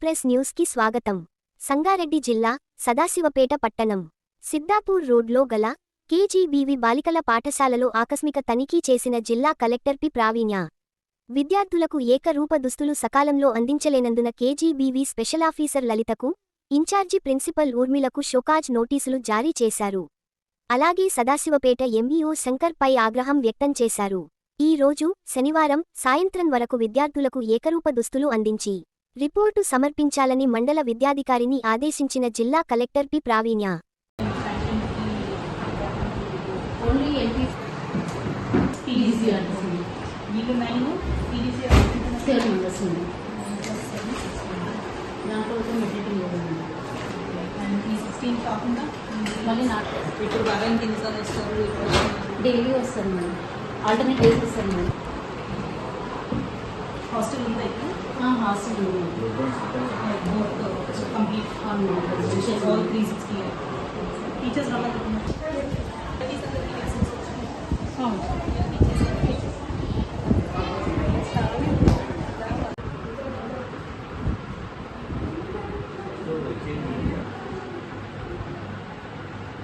Express news కి స్వాగతం. సంగారెడ్డి జిల్లా సదాశివపేట పట్టణం సిద్దాపూర్ రోడ్లో గల కేజీబీవీ బాలికల పాఠశాలలో ఆకస్మిక తనిఖీ చేసిన జిల్లా కలెక్టర్ పి ప్రావీణ్య. విద్యార్థులకు ఏకరూప దుస్తులు సకాలంలో అందించలేనందున కేజీబీవీ స్పెషలాఫీసర్ లలితకు, ఇన్ఛార్జి ప్రిన్సిపల్ ఊర్మిలకు షోకాజ్ నోటీసులు జారీ చేశారు. అలాగే సదాశివపేట ఎంఈఓ శంకర్ పై ఆగ్రహం వ్యక్తం చేశారు. ఈ రోజు శనివారం సాయంత్రం వరకు విద్యార్థులకు ఏకరూప దుస్తులు అందించి రిపోర్టు సమర్పించాలని మండల విద్యాధికారిని ఆదేశించిన జిల్లా కలెక్టర్ పి ప్రావీణ్య. డైలీ వస్తారు మేడం, ఆల్టర్నేట్ డేస్ వస్తారు మేడం. హాస్టల్ ఉంది అయితే hostel complete all 360 teachers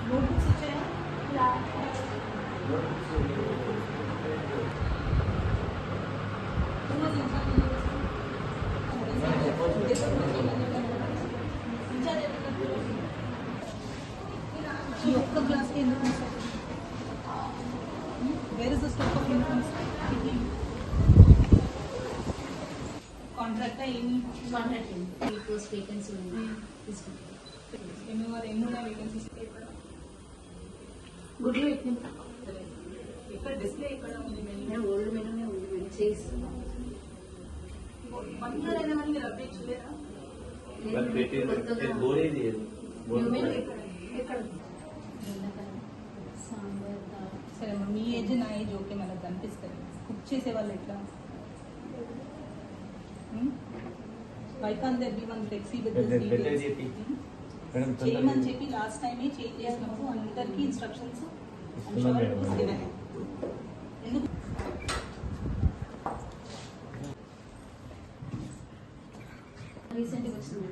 notebooks వచ్చాయా? ఈ ఒక్క క్లాస్కి ఎందుకు where is the stock of uniforms? Contract ఏమి కాంట్రాక్ట్ పోస్ట్ వేకెన్సీ ఉంది తీసుకుంటాం. ఎన్ని ఉన్నాయి వేకెన్సీస్? గుడ్లు పెట్టిన ఎక్కడ డిస్ప్లే ఎక్కడ ఉంది? మేము ఓల్డ్ మెనూనే ఉంది మేము చేయిస్తున్నాం. 1 year అయినా కానీ మీరు అప్డేట్ చేయలేరా? ఎక్కడ సరే అమ్మా, మీ ఏజ్ నా ఏజ్ ఓకే, మనకు కనిపిస్తుంది. కుక్ చేసే వాళ్ళు ఎట్లా? Why can't there be one flexi with చేయమని చెప్పి లాస్ట్ టైమే చేంజ్ చేసినప్పుడు అందరికీ ఇన్స్ట్రక్షన్స్ ఎందుకు రీసెంట్గా వచ్చింది.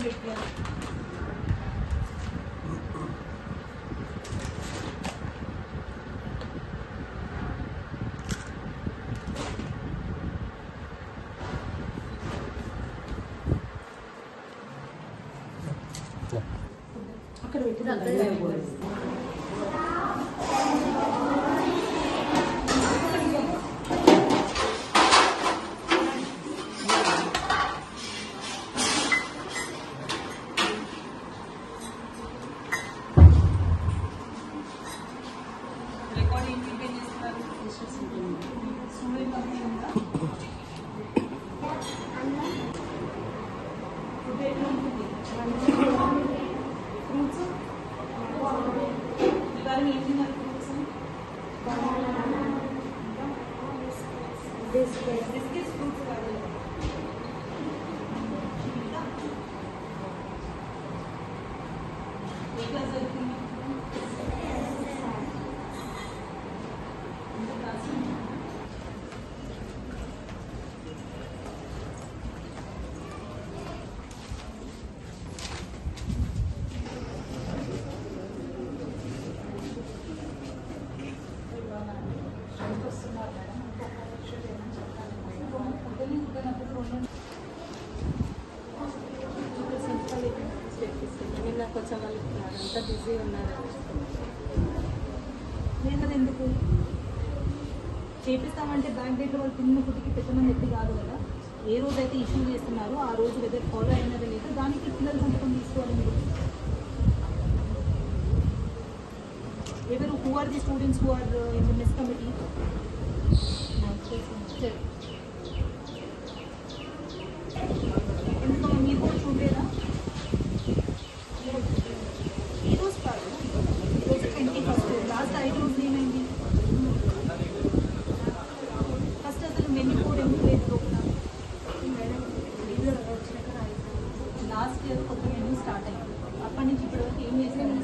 పెట్టారు. అక్కడ పెట్టి రికార్డ్ ఏం మెయింటైన్ చేస్తున్నారు? స్టూడెంట్ కంపెనీ ఉందా? ఫుడ్ ఎట్లా ఉంటుంది? ఫ్రూట్స్ ఇవాళ ఏం తిన్నారు? ఫ్రూట్స్ బిస్కెట్స్ ఫ్రూట్స్ కాదు. ఏ క్లాస్ చదువుతున్నారు? నిన్న కొంచెం వాళ్ళు అంతా బిజీ ఉన్నారు. నేను కదా ఎందుకు చేపిస్తామంటే బ్యాక్ డేట్లో వాళ్ళు తిన్న ఫుడ్కి పెట్టమని చెప్పి కాదు కదా. ఏ రోజు అయితే ఇష్యూ చేస్తున్నారో ఆ రోజు వెదర్ ఫాలో అయినది లేదు, దానికి పిల్లలు సంతకం తీసుకోవాలి. ఎవరు who are the students who are in the mess committee? ఎందుకమ్మా మీరు కూడా చూడలేదా? ఈ రోజు కాదు, ఈరోజు 21st, లాస్ట్ 5 రోజులు ఏమైంది? ఫస్ట్ అసలు మెన్యూ కోడ్ ఎందుకు లేదు లోపల? కొత్త మెనూ స్టార్ట్ అయింది. అప్పటి నుంచి ఇప్పటివరకు ఏం చేశారు?